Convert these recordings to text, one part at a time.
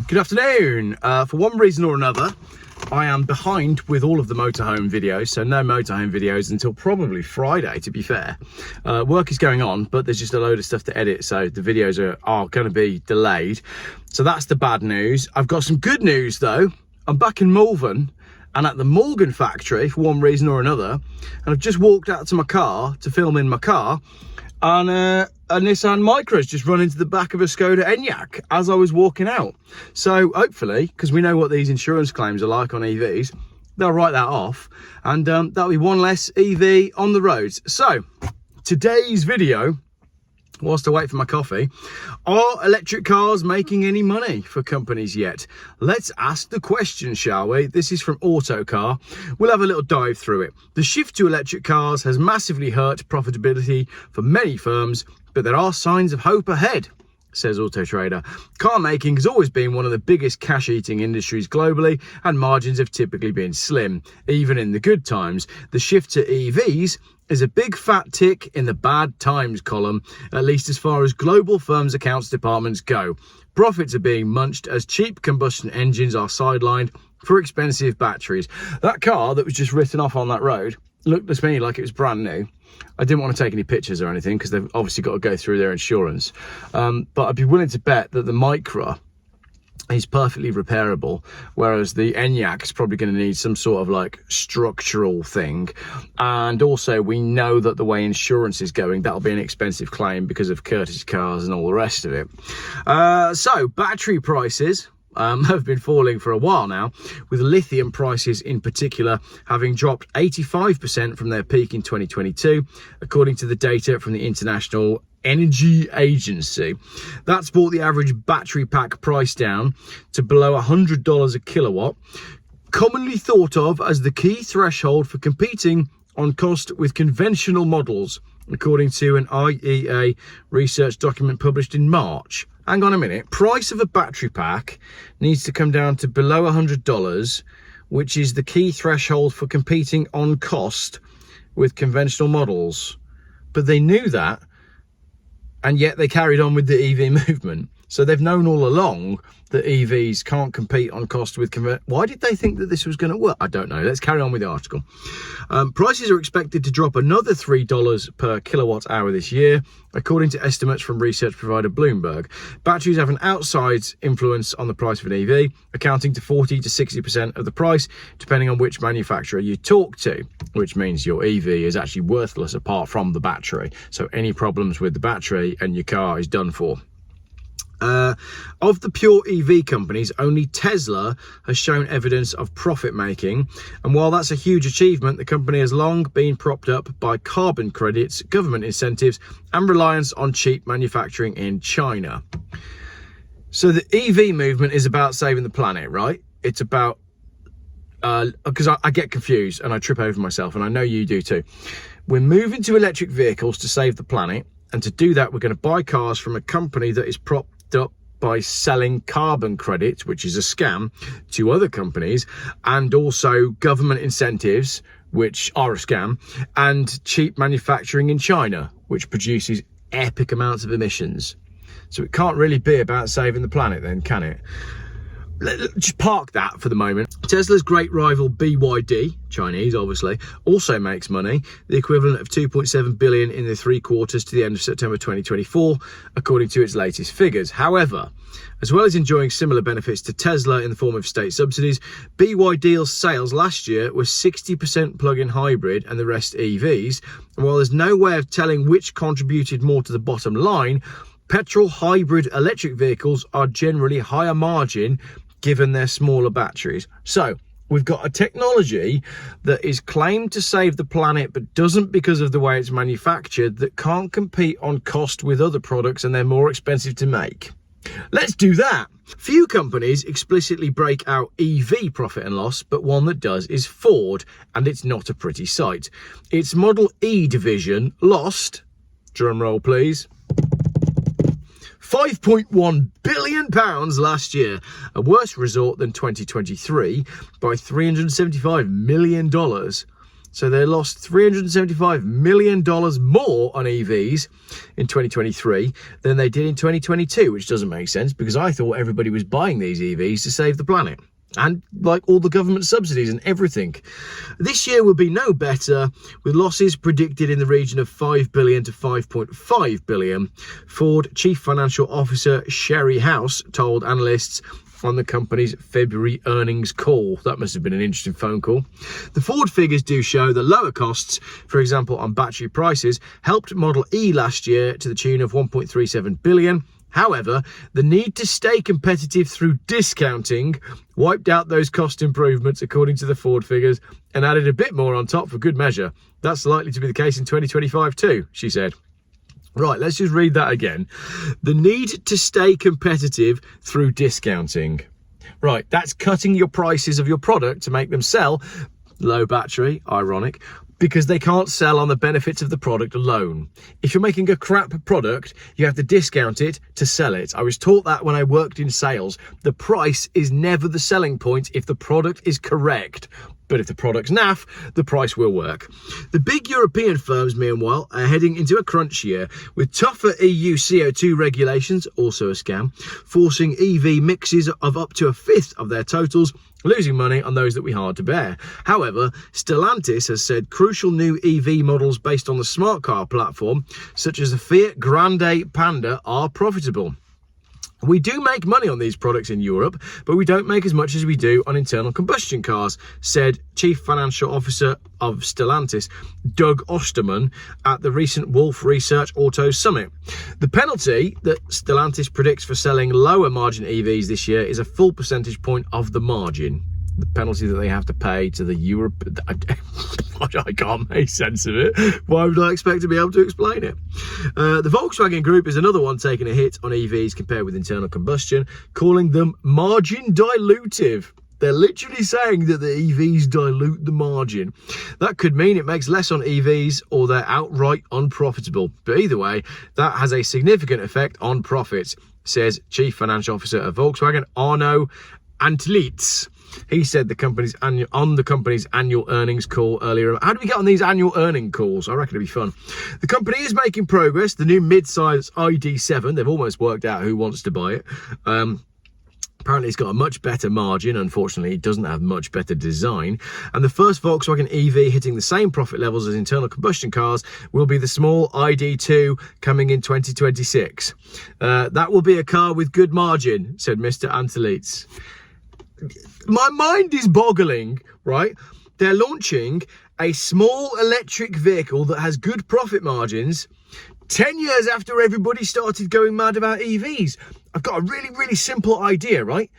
Good afternoon. For one reason or another, I am behind with all of the motorhome videos, so no motorhome videos until probably Friday, to be fair. Work is going on, but there's just a load of stuff to edit, so the videos are going to be delayed. So that's the bad news. I've got some good news though. I'm back in Malvern and at the Morgan factory for one reason or another, and I've just walked out to my car to film in my car, and a Nissan Micra's just run into the back of a Skoda Enyaq as I was walking out. So hopefully, because we know what these insurance claims are like on EVs, they'll write that off, and that'll be one less EV on the roads. So today's video, whilst I wait for my coffee, are electric cars making any money for companies yet? Let's ask the question, shall we? This is from Autocar. We'll have a little dive through it. The shift to electric cars has massively hurt profitability for many firms, but there are signs of hope ahead, says Auto Trader. Car making has always been one of the biggest cash-eating industries globally, and margins have typically been slim, even in the good times. The shift to EVs is a big fat tick in the bad times column, at least as far as global firms' accounts departments go. Profits are being munched as cheap combustion engines are sidelined for expensive batteries. That car that was just written off on that road looked to me like it was brand new. I didn't want to take any pictures or anything because they've obviously got to go through their insurance. But I'd be willing to bet that the Micra is perfectly repairable, whereas the Enyaq is probably going to need some sort of like structural thing. And also we know that the way insurance is going, that'll be an expensive claim because of courtesy cars and all the rest of it. So battery prices have been falling for a while now, with lithium prices in particular having dropped 85% from their peak in 2022, according to the data from the International Energy Agency. That's brought the average battery pack price down to below $100 a kilowatt, commonly thought of as the key threshold for competing on cost with conventional models, according to an IEA research document published in March. Hang on a minute, price of a battery pack needs to come down to below $100, which is the key threshold for competing on cost with conventional models. But they knew that, and yet they carried on with the EV movement. So they've known all along that EVs can't compete on cost with Why did they think that this was going to work? I don't know. Let's carry on with the article. Prices are expected to drop another $3 per kilowatt hour this year, according to estimates from research provider Bloomberg. Batteries have an outsized influence on the price of an EV, accounting to 40 to 60% of the price, depending on which manufacturer you talk to, which means your EV is actually worthless apart from the battery. So any problems with the battery and your car is done for. Of the pure EV companies, only Tesla has shown evidence of profit making, and while that's a huge achievement, the company has long been propped up by carbon credits, government incentives, and reliance on cheap manufacturing in China. So the EV movement is about saving the planet, right? It's about because I get confused and I trip over myself, and I know you do too. We're moving to electric vehicles to save the planet, and to do that we're going to buy cars from a company that is propped up by selling carbon credits, which is a scam, to other companies, and also government incentives, which are a scam, and cheap manufacturing in China, which produces epic amounts of emissions. So it can't really be about saving the planet then, can it? Just park that for the moment. Tesla's great rival BYD, Chinese obviously, also makes money, the equivalent of 2.7 billion in the 3 quarters to the end of September 2024, according to its latest figures. However, as well as enjoying similar benefits to Tesla in the form of state subsidies, BYD's sales last year were 60% plug-in hybrid and the rest EVs. And while there's no way of telling which contributed more to the bottom line, petrol hybrid electric vehicles are generally higher margin given their smaller batteries. So we've got a technology that is claimed to save the planet but doesn't because of the way it's manufactured, that can't compete on cost with other products and they're more expensive to make. Let's do that. Few companies explicitly break out EV profit and loss, but one that does is Ford, and it's not a pretty sight. Its Model E division lost, drum roll please, £5.1 billion last year, a worse result than 2023 by $375 million. So they lost $375 million more on EVs in 2023 than they did in 2022, which doesn't make sense because I thought everybody was buying these EVs to save the planet. And like all the government subsidies and everything. This year will be no better, with losses predicted in the region of 5 billion to 5.5 billion. Ford Chief Financial Officer Sherry House told analysts on the company's February earnings call. That must have been an interesting phone call. The Ford figures do show that lower costs, for example on battery prices, helped Model E last year to the tune of 1.37 billion. However, the need to stay competitive through discounting wiped out those cost improvements, according to the Ford figures, and added a bit more on top for good measure. That's likely to be the case in 2025 too, she said. Right, let's just read that again. The need to stay competitive through discounting. Right, that's cutting your prices of your product to make them sell. Low battery, ironic, because they can't sell on the benefits of the product alone. If you're making a crap product, you have to discount it to sell it. I was taught that when I worked in sales. The price is never the selling point if the product is correct. But if the product's naff, the price will work. The big European firms, meanwhile, are heading into a crunch year with tougher EU CO2 regulations, also a scam, forcing EV mixes of up to a fifth of their totals, losing money on those that we hard to bear. However, Stellantis has said crucial new EV models based on the smart car platform, such as the Fiat Grande Panda, are profitable. We do make money on these products in Europe, but we don't make as much as we do on internal combustion cars, said Chief Financial Officer of Stellantis, Doug Osterman, at the recent Wolf Research Auto Summit. The penalty that Stellantis predicts for selling lower margin EVs this year is a full percentage point of the margin. The penalty that they have to pay to the Europe... I can't make sense of it. Why would I expect to be able to explain it? The Volkswagen Group is another one taking a hit on EVs compared with internal combustion, calling them margin dilutive. They're literally saying that the EVs dilute the margin. That could mean it makes less on EVs or they're outright unprofitable. But either way, that has a significant effect on profits, says Chief Financial Officer of Volkswagen, Arno Antlitz. He said the company's annual earnings call earlier. How do we get on these annual earning calls? I reckon it'd be fun. The company is making progress. The new mid-size ID7, they've almost worked out who wants to buy it. Apparently it's got a much better margin. Unfortunately, it doesn't have much better design. And the first Volkswagen EV hitting the same profit levels as internal combustion cars will be the small ID2 coming in 2026. That will be a car with good margin, said Mr. Antelitz. My mind is boggling, right? They're launching a small electric vehicle that has good profit margins 10 years after everybody started going mad about EVs. I've got a really, really simple idea, right?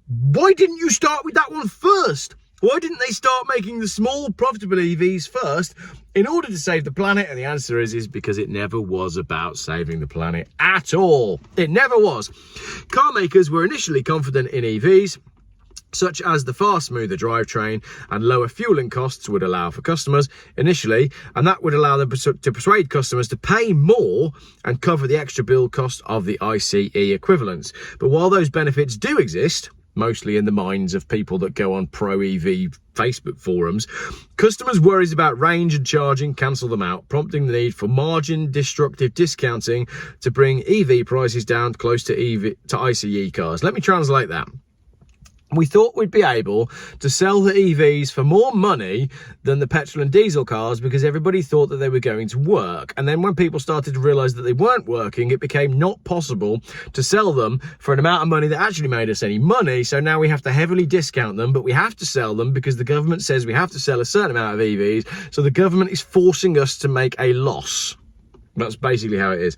Why didn't you start with that one first? Why didn't they start making the small profitable EVs first in order to save the planet? And the answer is because it never was about saving the planet at all. It never was. Car makers were initially confident in EVs, such as the far smoother drivetrain and lower fueling costs would allow for customers initially, and that would allow them to persuade customers to pay more and cover the extra build cost of the ICE equivalents. But while those benefits do exist, mostly in the minds of people that go on pro-EV Facebook forums, customers' worries about range and charging cancel them out, prompting the need for margin-destructive discounting to bring EV prices down close to ICE cars. Let me translate that. We thought we'd be able to sell the EVs for more money than the petrol and diesel cars because everybody thought that they were going to work. And then when people started to realise that they weren't working, it became not possible to sell them for an amount of money that actually made us any money. So now we have to heavily discount them, but we have to sell them because the government says we have to sell a certain amount of EVs. So the government is forcing us to make a loss. That's basically how it is.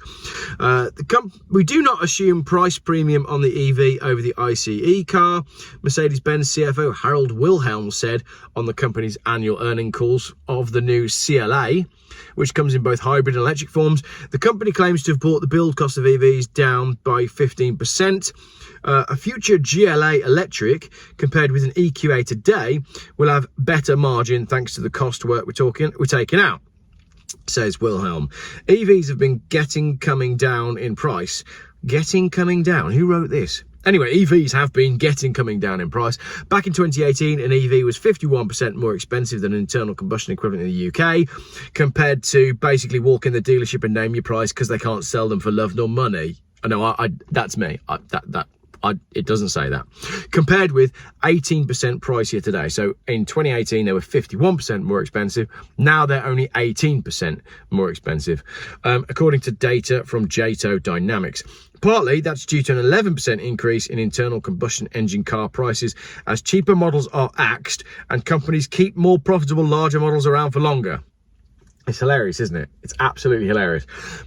We do not assume price premium on the EV over the ICE car, Mercedes-Benz CFO Harold Wilhelm said on the company's annual earnings calls of the new CLA, which comes in both hybrid and electric forms. The company claims to have brought the build cost of EVs down by 15%. A future GLA electric, compared with an EQA today, will have better margin thanks to the cost work we're taking out, says Wilhelm. EVs have been coming down in price. Coming down? Who wrote this? Anyway, EVs have been coming down in price. Back in 2018, an EV was 51% more expensive than an internal combustion equivalent in the UK, compared to basically walk in the dealership and name your price because they can't sell them for love nor money. I know, that's me. It doesn't say that. Compared with 18% pricier today. So in 2018, they were 51% more expensive. Now they're only 18% more expensive, according to data from JATO Dynamics. Partly, that's due to an 11% increase in internal combustion engine car prices as cheaper models are axed and companies keep more profitable larger models around for longer. It's hilarious, isn't it? It's absolutely hilarious.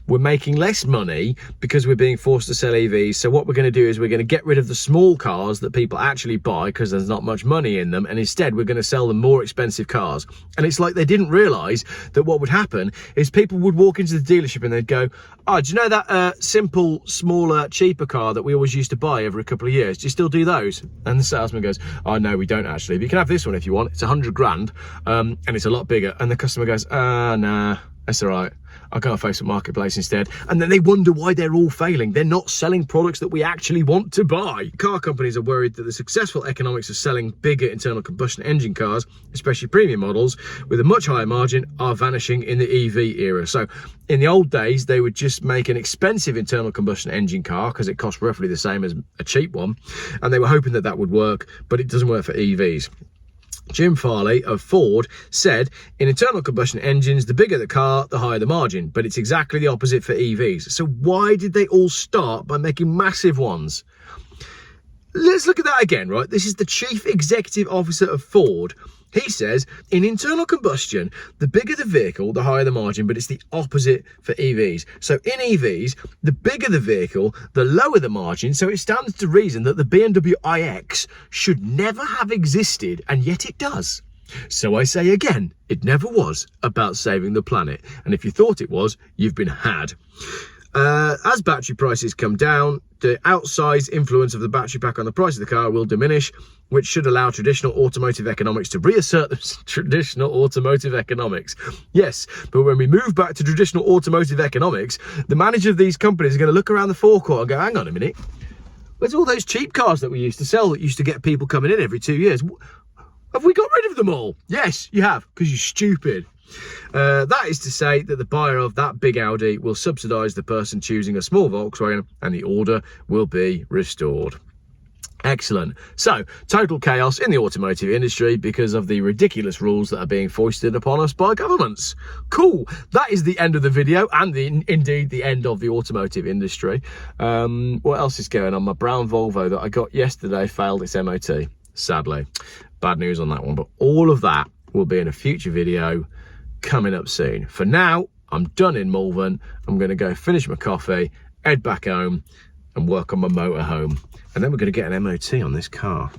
We're making less money because we're being forced to sell EVs. So what we're going to do is we're going to get rid of the small cars that people actually buy because there's not much money in them. And instead, we're going to sell them more expensive cars. And it's like they didn't realise that what would happen is people would walk into the dealership and they'd go, oh, do you know that simple, smaller, cheaper car that we always used to buy every couple of years? Do you still do those? And the salesman goes, oh, no, we don't actually. But you can have this one if you want. It's 100 grand and it's a lot bigger. And the customer goes, nah, that's all right. I'll go on Facebook Marketplace instead. And then they wonder why they're all failing. They're not selling products that we actually want to buy. Car companies are worried that the successful economics of selling bigger internal combustion engine cars, especially premium models, with a much higher margin, are vanishing in the EV era. So in the old days, they would just make an expensive internal combustion engine car because it cost roughly the same as a cheap one. And they were hoping that that would work, but it doesn't work for EVs. Jim Farley of Ford said, in internal combustion engines, the bigger the car, the higher the margin, but it's exactly the opposite for EVs. So why did they all start by making massive ones? Let's look at that again, right? This is the chief executive officer of Ford. He says, in internal combustion, the bigger the vehicle, the higher the margin, but it's the opposite for EVs. So in EVs, the bigger the vehicle, the lower the margin. So it stands to reason that the BMW iX should never have existed, and yet it does. So I say again, it never was about saving the planet. And if you thought it was, you've been had. As battery prices come down, the outsized influence of the battery pack on the price of the car will diminish, which should allow traditional automotive economics to reassert the traditional automotive economics. Yes, but when we move back to traditional automotive economics, the manager of these companies are going to look around the forecourt and go, hang on a minute, where's all those cheap cars that we used to sell that used to get people coming in every 2 years? Have we got rid of them all? Yes, you have, because you're stupid. That is to say that the buyer of that big Audi will subsidise the person choosing a small Volkswagen and the order will be restored. Excellent. So, total chaos in the automotive industry because of the ridiculous rules that are being foisted upon us by governments. Cool. That is the end of the video and indeed the end of the automotive industry. What else is going on? My brown Volvo that I got yesterday failed its MOT, sadly. Bad news on that one, but all of that will be in a future video coming up soon. For now, I'm done in Malvern. I'm going to go finish my coffee, head back home and work on my motorhome. And then we're going to get an MOT on this car.